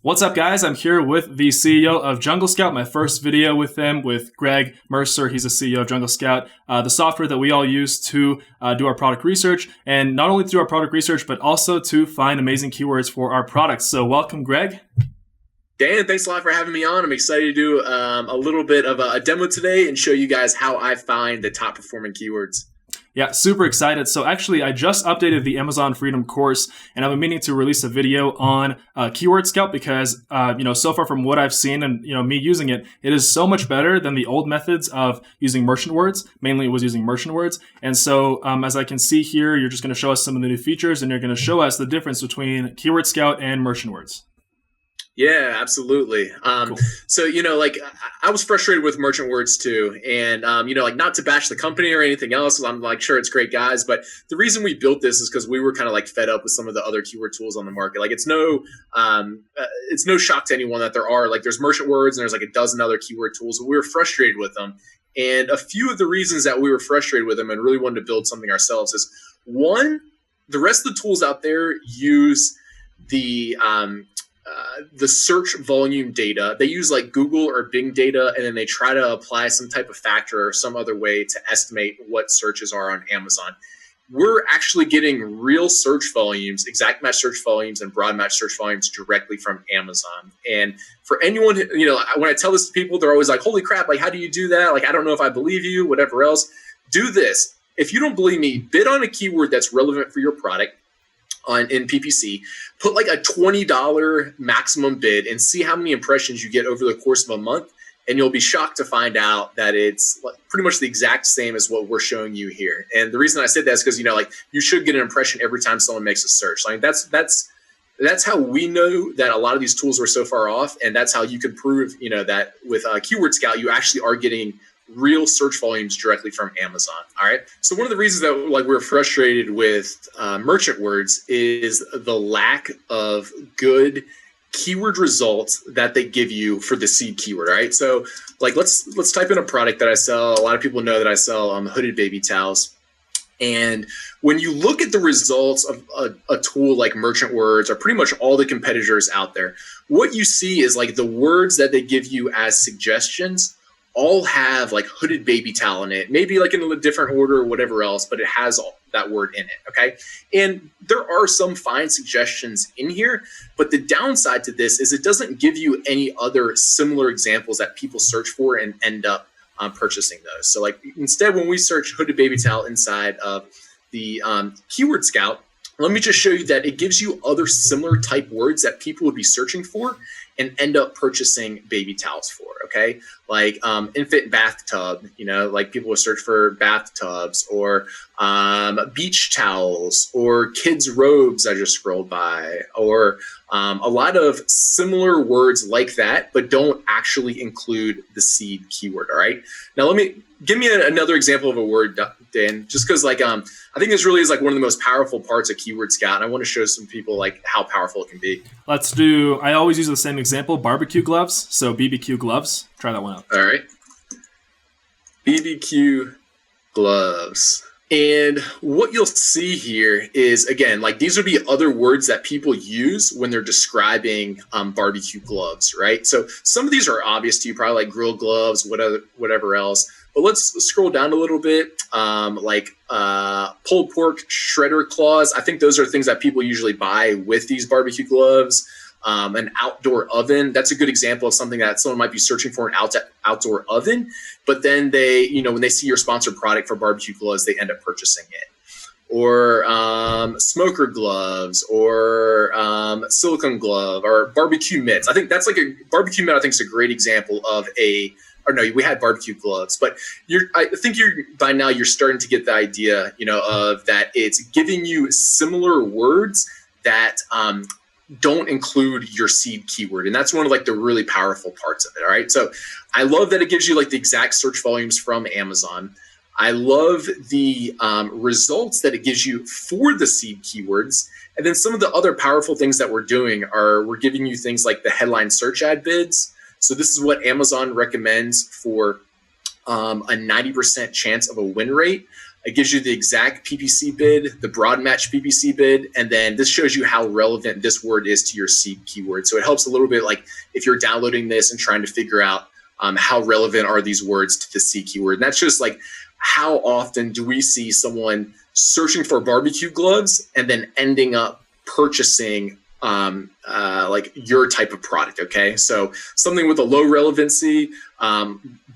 What's up, guys? I'm here with the CEO of Jungle Scout, my first video with them, with Greg Mercer. He's the CEO of Jungle Scout, the software that we all use to do our product research, and not only to do our product research, but also to find amazing keywords for our products. So welcome, Greg. Dan, thanks a lot for having me on. I'm excited to do a little bit of a demo today and show you guys how I find the top performing keywords. Yeah, super excited. So actually, I just updated the Amazon Freedom course, and I've been meaning to release a video on Keyword Scout because, so far from what I've seen and, me using it, it is so much better than the old methods of using merchant words. Mainly it was using merchant words. And so as I can see here, you're just going to show us some of the new features, and you're going to show us the difference between Keyword Scout and merchant words. Yeah, absolutely. Cool. So, I was frustrated with merchant words too. And, not to bash the company or anything else. I'm sure it's great guys. But the reason we built this is because we were kind of fed up with some of the other keyword tools on the market. It's no shock to anyone that there's merchant words and there's a dozen other keyword tools. But we were frustrated with them. And a few of the reasons that we were frustrated with them and really wanted to build something ourselves is, one, the rest of the tools out there use the search volume data. They use Google or Bing data, and then they try to apply some type of factor or some other way to estimate what searches are on Amazon. We're actually getting real search volumes, exact match search volumes, and broad match search volumes directly from Amazon. And for anyone, when I tell this to people, they're always like, holy crap, how do you do that? I don't know if I believe you, whatever else. Do this. If you don't believe me, bid on a keyword that's relevant for your product in PPC, put a $20 maximum bid and see how many impressions you get over the course of a month. And you'll be shocked to find out that it's pretty much the exact same as what we're showing you here. And the reason I said that is because, you should get an impression every time someone makes a search. That's how we know that a lot of these tools are so far off. And that's how you can prove, that with Keyword Scout, you actually are getting real search volumes directly from Amazon. All right. So one of the reasons that we're frustrated with merchant words is the lack of good keyword results that they give you for the seed keyword. All right. So let's type in a product that I sell. A lot of people know that I sell hooded baby towels. And when you look at the results of a tool like merchant words or pretty much all the competitors out there, what you see is the words that they give you as suggestions all have hooded baby towel in it, maybe in a different order or whatever else, but it has that word in it. Okay. And there are some fine suggestions in here, but the downside to this is it doesn't give you any other similar examples that people search for and end up purchasing those. So instead, when we search hooded baby towel inside of the Keyword Scout, let me just show you that it gives you other similar type words that people would be searching for and end up purchasing baby towels for, okay? Infant bathtub, people will search for bathtubs or beach towels or kids' robes I just scrolled by, or a lot of similar words like that, but don't actually include the seed keyword, all right? Now, give me another example of a word, Dan, just because I think this really is one of the most powerful parts of Keyword Scout, and I want to show some people how powerful it can be. I always use the same example, barbecue gloves. So BBQ gloves, try that one out. All right. BBQ gloves. And what you'll see here is, again, these would be other words that people use when they're describing barbecue gloves, right? So some of these are obvious to you, probably grill gloves, whatever else. But let's scroll down a little bit, pulled pork shredder claws. I think those are things that people usually buy with these barbecue gloves. An outdoor oven. That's a good example of something that someone might be searching for, an outdoor oven. But then they, when they see your sponsored product for barbecue gloves, they end up purchasing it. Or smoker gloves, or silicone glove, or barbecue mitts. I think that's a barbecue mitt. I think is a great example of we had barbecue gloves, but I think by now you're starting to get the idea, of that it's giving you similar words that don't include your seed keyword. And that's one of the really powerful parts of it. All right. So I love that it gives you the exact search volumes from Amazon. I love the results that it gives you for the seed keywords. And then some of the other powerful things that we're doing are we're giving you things like the headline search ad bids. So this is what Amazon recommends for a 90% chance of a win rate. It gives you the exact PPC bid, the broad match PPC bid, and then this shows you how relevant this word is to your C keyword. So it helps a little bit, like if you're downloading this and trying to figure out how relevant are these words to the C keyword. And that's just like, how often do we see someone searching for barbecue gloves and then ending up purchasing like your type of product? Okay, so something with a low relevancy,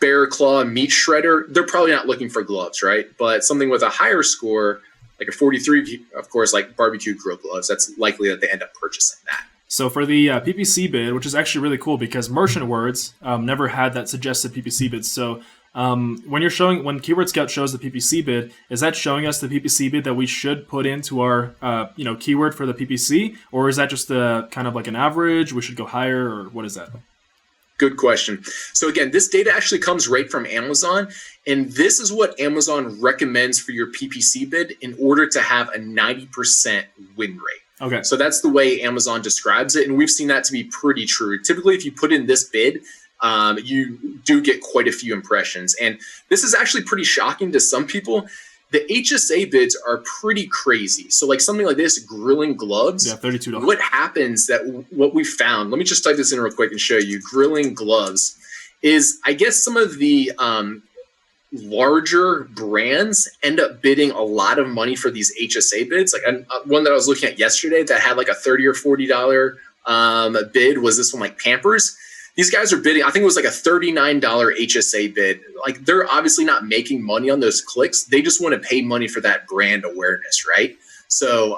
bear claw meat shredder, they're probably not looking for gloves, right? But something with a higher score, like a 43, of course, like barbecue grill gloves, that's likely that they end up purchasing that. So for the PPC bid, which is actually really cool because merchant words never had that suggested PPC bid. So when Keyword Scout shows the PPC bid, is that showing us the PPC bid that we should put into our keyword for the PPC, or is that just a kind of like an average? We should go higher, or what is that? Good question. So again, this data actually comes right from Amazon, and this is what Amazon recommends for your PPC bid in order to have a 90% win rate. Okay. So that's the way Amazon describes it, and we've seen that to be pretty true. Typically, if you put in this bid, you do get quite a few impressions. And this is actually pretty shocking to some people. The HSA bids are pretty crazy. So like something like this, grilling gloves. Yeah, $32. What happens what we found, let me just type this in real quick and show you, grilling gloves, is I guess some of the larger brands end up bidding a lot of money for these HSA bids. Like one that I was looking at yesterday that had like a $30 or $40 bid was this one, like Pampers. These guys are bidding, I think it was like a $39 HSA bid. Like they're obviously not making money on those clicks. They just want to pay money for that brand awareness, right? So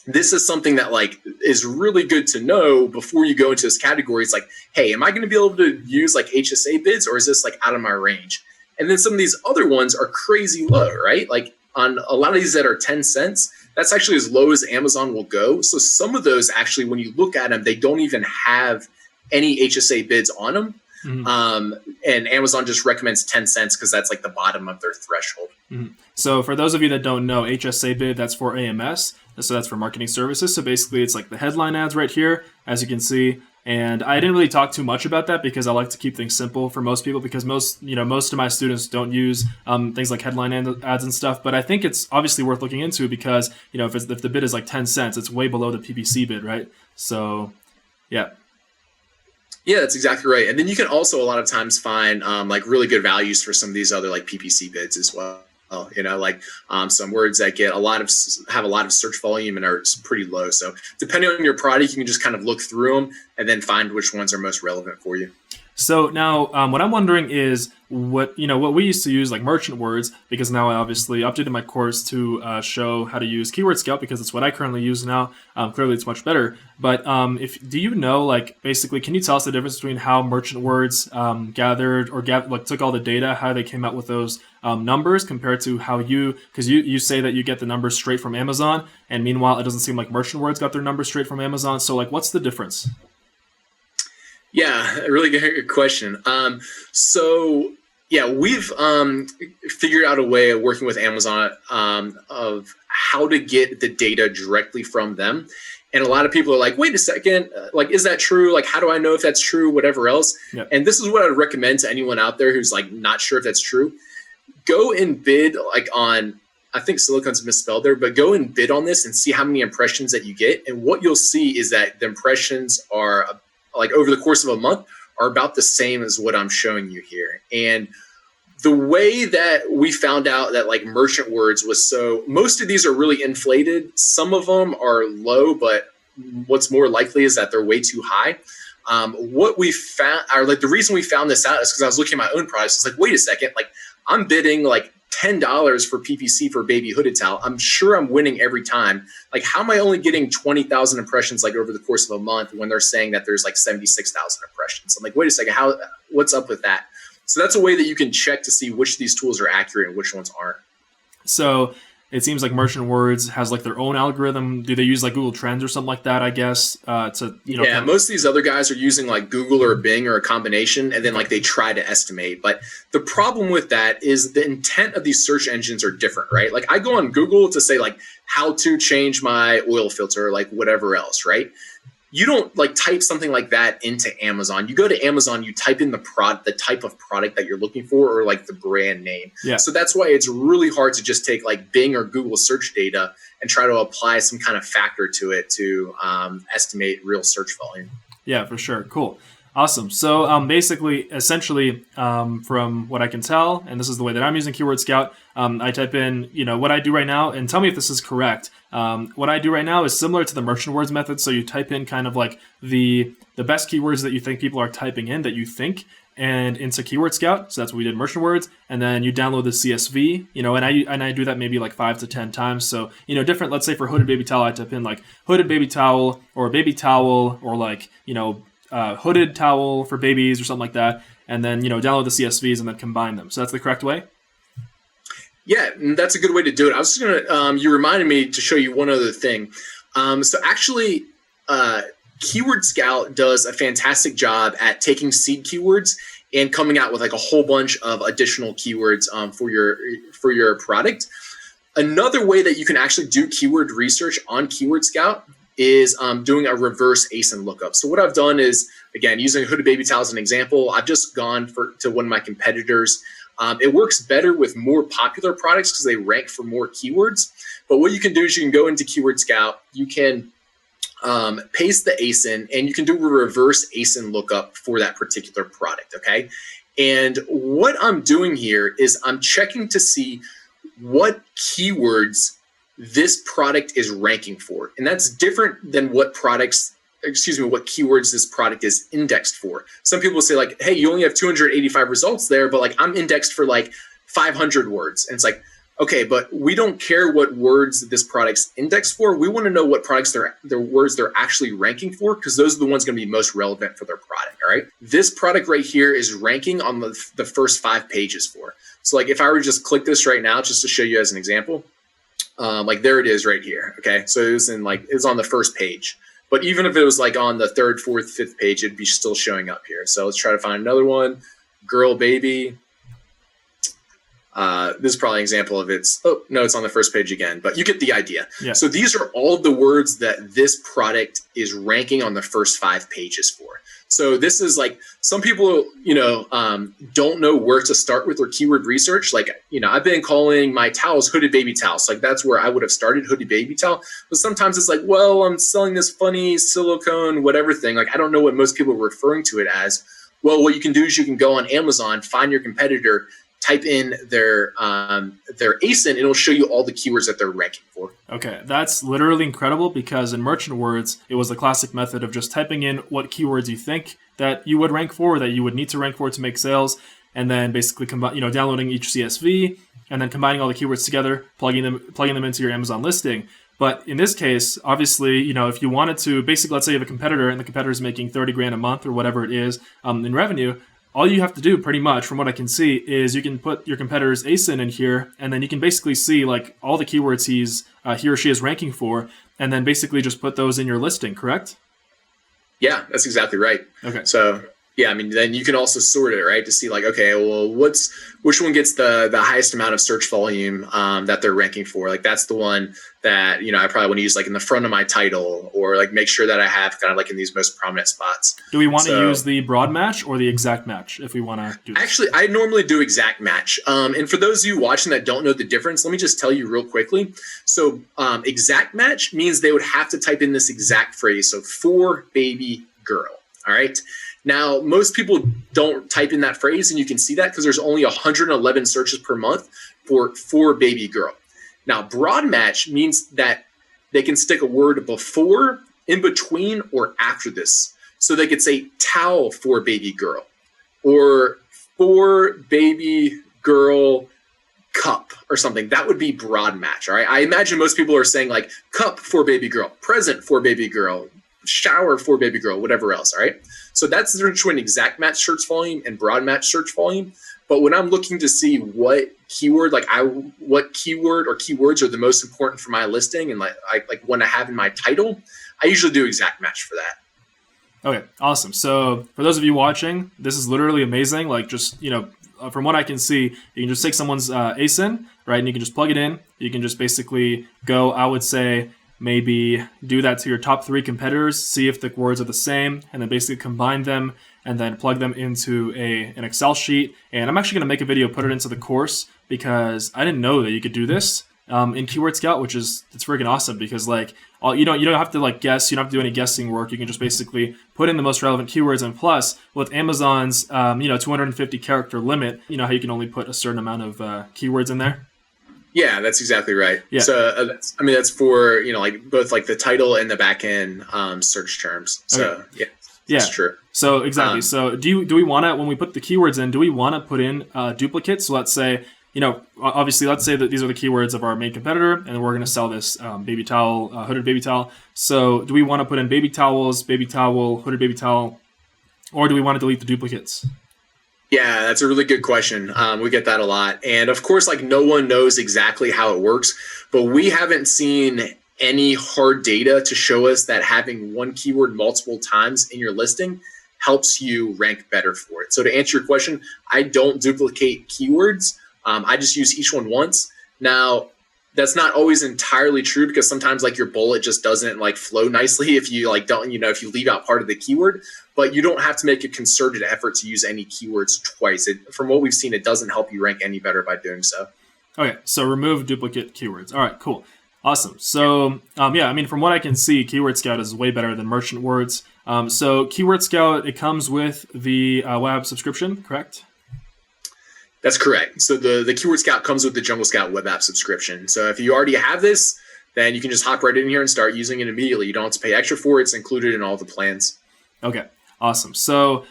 this is something that like is really good to know before you go into this category. It's like, hey, am I going to be able to use like HSA bids, or is this like out of my range? And then some of these other ones are crazy low, right? Like on a lot of these that are 10 cents, that's actually as low as Amazon will go. So some of those actually, when you look at them, they don't even have any HSA bids on them. Mm-hmm. And Amazon just recommends 10 cents because that's like the bottom of their threshold. Mm-hmm. So for those of you that don't know, HSA bid, that's for AMS. So that's for marketing services. So basically it's like the headline ads right here, as you can see. And I didn't really talk too much about that because I like to keep things simple for most people, because most of my students don't use things like headline ads and stuff. But I think it's obviously worth looking into because, if the bid is like 10 cents, it's way below the PPC bid, right? So, yeah. Yeah, that's exactly right. And then you can also a lot of times find like really good values for some of these other like PPC bids as well. Like some words that have a lot of search volume and are pretty low. So depending on your product, you can just kind of look through them and then find which ones are most relevant for you. So now what I'm wondering is what we used to use, like merchant words, because now I obviously updated my course to show how to use Keyword Scout because it's what I currently use now. Clearly it's much better. But do you know, like, basically, can you tell us the difference between how merchant words gathered took all the data, how they came out with those numbers compared to how because you say that you get the numbers straight from Amazon, and meanwhile it doesn't seem like merchant words got their numbers straight from Amazon. So like, what's the difference? Yeah, a really good question. We've figured out a way of working with Amazon of how to get the data directly from them. And a lot of people are like, wait a second, like, is that true? Like, how do I know if that's true? Whatever else. Yep. And this is what I'd recommend to anyone out there who's like not sure if that's true. Go and bid like on, I think silicon's misspelled there, but go and bid on this and see how many impressions that you get. And what you'll see is that the impressions are like over the course of a month are about the same as what I'm showing you here. And the way that we found out that like merchant words was most of these are really inflated. Some of them are low, but what's more likely is that they're way too high. What we found, or like the reason we found this out is because I was looking at my own products. It's like, wait a second, like I'm bidding like $10 for PPC for baby hooded towel. I'm sure I'm winning every time. Like, how am I only getting 20,000 impressions like over the course of a month when they're saying that there's like 76,000 impressions? I'm like, wait a second, what's up with that? So that's a way that you can check to see which of these tools are accurate and which ones aren't. So it seems like merchant words has like their own algorithm. Do they use like Google Trends or something like that, I guess? Yeah, most of these other guys are using like Google or Bing or a combination, and then like they try to estimate. But the problem with that is the intent of these search engines are different, right? Like I go on Google to say like how to change my oil filter, like whatever else, right? you don't like type something like that into Amazon. You go to Amazon, you type in the type of product that you're looking for, or like the brand name. Yeah. So that's why it's really hard to just take like Bing or Google search data and try to apply some kind of factor to it to estimate real search volume. Yeah, for sure. Cool. Awesome. So essentially, from what I can tell, and this is the way that I'm using Keyword Scout, I type in, what I do right now, and tell me if this is correct. What I do right now is similar to the merchant words method. So you type in kind of like the best keywords that you think people are typing in that you think, and into Keyword Scout. So that's what we did, merchant words, and then you download the CSV, and I do that maybe like 5 to 10 times. So, different, let's say for hooded baby towel, I type in like hooded baby towel or baby towel, or like, hooded towel for babies or something like that. And then, download the CSVs and then combine them. So that's the correct way? Yeah, that's a good way to do it. I was just going to, you reminded me to show you one other thing. So actually, Keyword Scout does a fantastic job at taking seed keywords and coming out with like a whole bunch of additional keywords for your product. Another way that you can actually do keyword research on Keyword Scout is doing a reverse ASIN lookup. So what I've done is, again, using hooded baby towel as an example, I've just gone to one of my competitors. It works better with more popular products because they rank for more keywords. But what you can do is you can go into Keyword Scout, you can paste the ASIN, and you can do a reverse ASIN lookup for that particular product, okay? And what I'm doing here is I'm checking to see what keywords this product is ranking for. And that's different than what keywords this product is indexed for. Some people say like, hey, you only have 285 results there, but like I'm indexed for like 500 words. And it's like, okay, but we don't care what words this product's indexed for. We want to know what products their words they're actually ranking for, because those are the ones going to be most relevant for their product, all right? This product right here is ranking on the first 5 pages for. So like if I were to just click this right now, just to show you as an example, like there it is right here, okay? So it was on the first page. But even if it was like on the 3rd, 4th, 5th page, it'd be still showing up here. So let's try to find another one. Girl, baby. This is probably an example of it's on the first page again, but you get the idea. Yeah. So these are all the words that this product is ranking on the first 5 pages for. So this is like, some people, don't know where to start with their keyword research. Like, I've been calling my towels hooded baby towels. Like that's where I would have started, hooded baby towel. But sometimes it's like, well, I'm selling this funny silicone, whatever thing. Like, I don't know what most people are referring to it as. Well, what you can do is you can go on Amazon, find your competitor, type in their ASIN, and it'll show you all the keywords that they're ranking for. Okay, that's literally incredible, because in merchant words, it was the classic method of just typing in what keywords you think that you would rank for, that you would need to rank for to make sales, and then basically downloading each CSV and then combining all the keywords together, plugging them into your Amazon listing. But in this case, obviously, if you wanted to, basically, let's say you have a competitor and the competitor is making 30 grand a month or whatever it is in revenue. All you have to do, pretty much, from what I can see, is you can put your competitor's ASIN in here, and then you can basically see like all the keywords he or she is ranking for, and then basically just put those in your listing, correct? Yeah, that's exactly right. Okay. So yeah, I mean, then you can also sort it, right, to see like, okay, well, which one gets the highest amount of search volume that they're ranking for? Like that's the one that I probably want to use like in the front of my title, or like make sure that I have kind of like in these most prominent spots. Do we want to use the broad match or the exact match if we want to do this? Actually, I normally do exact match. And for those of you watching that don't know the difference, let me just tell you real quickly. So exact match means they would have to type in this exact phrase. So for baby girl. All right. Now, most people don't type in that phrase, and you can see that because there's only 111 searches per month for baby girl. Now, broad match means that they can stick a word before, in between, or after this. So they could say towel for baby girl, or for baby girl cup or something. That would be broad match. All right. I imagine most people are saying like cup for baby girl, present for baby girl, shower for baby girl, whatever else. All right. So that's the difference between exact match search volume and broad match search volume. But when I'm looking to see what keyword, what keyword or keywords are the most important for my listing, and like what I have in my title, I usually do exact match for that. Okay, awesome. So for those of you watching, this is literally amazing. Like just, from what I can see, you can just take someone's ASIN, right? And you can just plug it in. You can just basically go, I would say, maybe do that to your top 3 competitors, see if the words are the same, and then basically combine them and then plug them into an Excel sheet. And I'm actually going to make a video, put it into the course, because I didn't know that you could do this in Keyword Scout, which it's freaking awesome, because like you don't have to like guess, you don't have to do any guessing work. You can just basically put in the most relevant keywords, and plus with Amazon's 250 character limit, you know how you can only put a certain amount of keywords in there. Yeah, that's exactly right. Yeah. So that's for like both like the title and the back end search terms. So okay. Yeah, that's true. So exactly. So do we want to, when we put the keywords in, do we want to put in duplicates? So let's say, obviously, let's say that these are the keywords of our main competitor, and we're going to sell this baby towel, hooded baby towel. So do we want to put in baby towels, baby towel, hooded baby towel, or do we want to delete the duplicates? Yeah, that's a really good question. We get that a lot. And of course, like no one knows exactly how it works, but we haven't seen any hard data to show us that having one keyword multiple times in your listing helps you rank better for it. So to answer your question, I don't duplicate keywords. I just use each one once. Now, that's not always entirely true, because sometimes like your bullet just doesn't like flow nicely if you like don't, if you leave out part of the keyword, but you don't have to make a concerted effort to use any keywords twice. From what we've seen, it doesn't help you rank any better by doing so. Okay, so remove duplicate keywords. All right, cool. Awesome. So from what I can see, Keyword Scout is way better than Merchant Words. So Keyword Scout, it comes with the web subscription, correct? That's correct. So the Keyword Scout comes with the Jungle Scout web app subscription. So if you already have this, then you can just hop right in here and start using it immediately. You don't have to pay extra for it. It's included in all the plans. Okay, awesome. So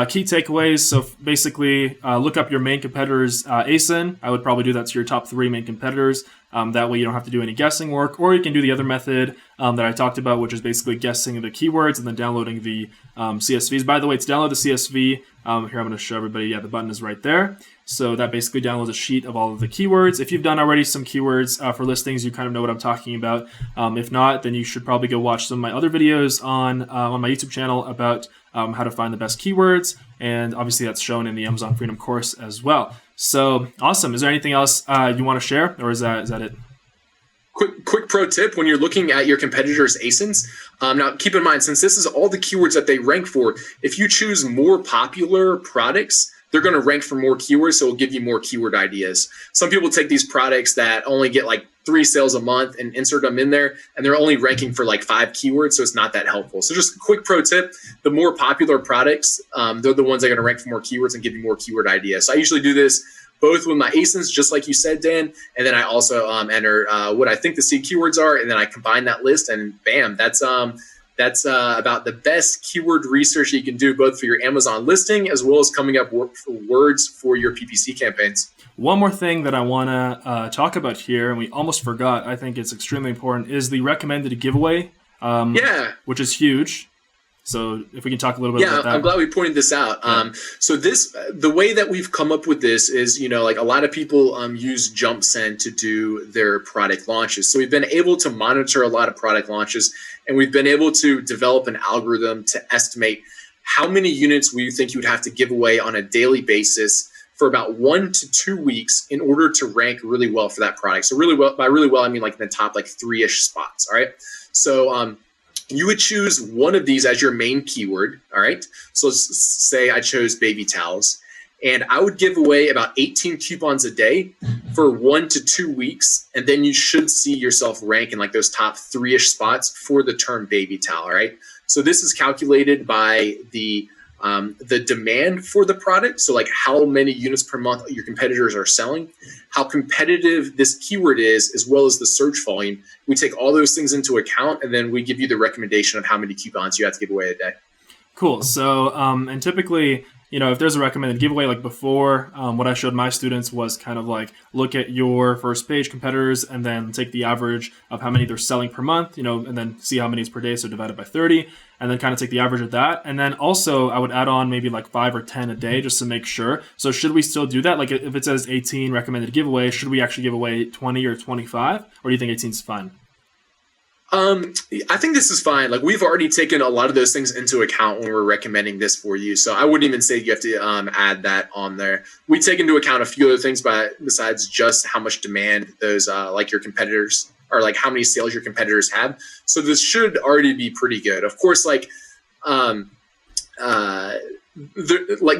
key takeaways. So basically, look up your main competitor's ASIN. I would probably do that to your top 3 main competitors. That way you don't have to do any guessing work, or you can do the other method that I talked about, which is basically guessing the keywords and then downloading the CSVs. By the way, to download the CSV, here I'm going to show everybody, the button is right there. So that basically downloads a sheet of all of the keywords. If you've done already some keywords for listings, you kind of know what I'm talking about. If not, then you should probably go watch some of my other videos on my YouTube channel about how to find the best keywords. And obviously that's shown in the Amazon Freedom course as well. So awesome. Is there anything else you want to share, or is that it? Quick pro tip when you're looking at your competitors' ASINs. Now, keep in mind, since this is all the keywords that they rank for, if you choose more popular products, they're going to rank for more keywords, so it'll give you more keyword ideas. Some people take these products that only get like 3 sales a month and insert them in there, and they're only ranking for like 5 keywords, so it's not that helpful. So just a quick pro tip, the more popular products, they're the ones that are going to rank for more keywords and give you more keyword ideas. So I usually do this both with my ASINs, just like you said, Dan, and then I also enter what I think the seed keywords are, and then I combine that list, and bam, that's about the best keyword research you can do, both for your Amazon listing as well as coming up with words for your PPC campaigns. One more thing that I want to talk about here, and we almost forgot, I think it's extremely important, is the recommended giveaway, which is huge. So if we can talk a little bit about that. I'm glad we pointed this out. So the way that we've come up with this is, like a lot of people use JumpSend to do their product launches. So we've been able to monitor a lot of product launches, and we've been able to develop an algorithm to estimate how many units we think you would have to give away on a daily basis for about 1 to 2 weeks in order to rank really well for that product. So really well, by really well, I mean like in the top like 3-ish spots. All right. So you would choose one of these as your main keyword. All right. So let's say I chose baby towels, and I would give away about 18 coupons a day for 1 to 2 weeks. And then you should see yourself rank in like those top 3-ish spots for the term baby towel. All right. So this is calculated by the demand for the product. So like how many units per month your competitors are selling, how competitive this keyword is, as well as the search volume. We take all those things into account, and then we give you the recommendation of how many coupons you have to give away a day. Cool. So, and typically, if there's a recommended giveaway, like before, what I showed my students was kind of like look at your first page competitors and then take the average of how many they're selling per month, and then see how many is per day. So divided by 30, and then kind of take the average of that. And then also I would add on maybe like 5 or 10 a day just to make sure. So should we still do that? Like if it says 18 recommended giveaway, should we actually give away 20 or 25? Or do you think 18 is fine? I think this is fine. Like we've already taken a lot of those things into account when we're recommending this for you. So I wouldn't even say you have to add that on there. We take into account a few other things besides just how much demand those like your competitors or like how many sales your competitors have. So this should already be pretty good. Of course, like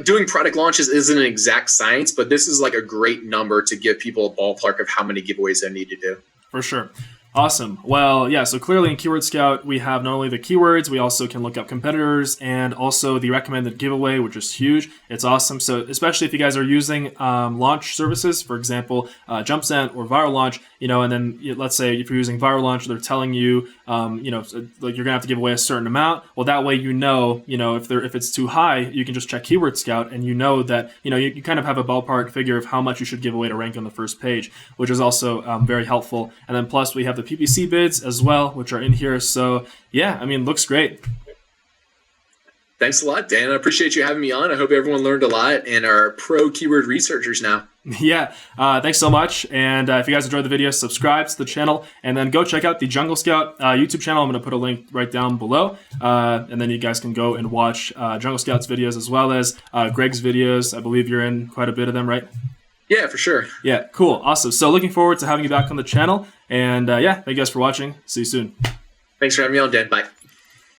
doing product launches isn't an exact science, but this is like a great number to give people a ballpark of how many giveaways they need to do. For sure. Awesome. Well, yeah, so clearly in Keyword Scout, we have not only the keywords, we also can look up competitors and also the recommended giveaway, which is huge. It's awesome. So especially if you guys are using launch services, for example, JumpSend or Viral Launch, and then let's say if you're using Viral Launch, they're telling you, like you're going to have to give away a certain amount. Well, that way, if it's too high, you can just check Keyword Scout and that, you kind of have a ballpark figure of how much you should give away to rank on the first page, which is also very helpful. And then plus we have the PPC bids as well, which are in here. So yeah, looks great. Thanks a lot, Dan. I appreciate you having me on. I hope everyone learned a lot and are pro keyword researchers now. Yeah, thanks so much. And if you guys enjoyed the video, subscribe to the channel and then go check out the Jungle Scout YouTube channel. I'm going to put a link right down below. And then you guys can go and watch Jungle Scout's videos as well as Greg's videos. I believe you're in quite a bit of them, right? Yeah, for sure. Yeah, cool. Awesome. So looking forward to having you back on the channel. And thank you guys for watching. See you soon. Thanks for having me on, Dan. Bye.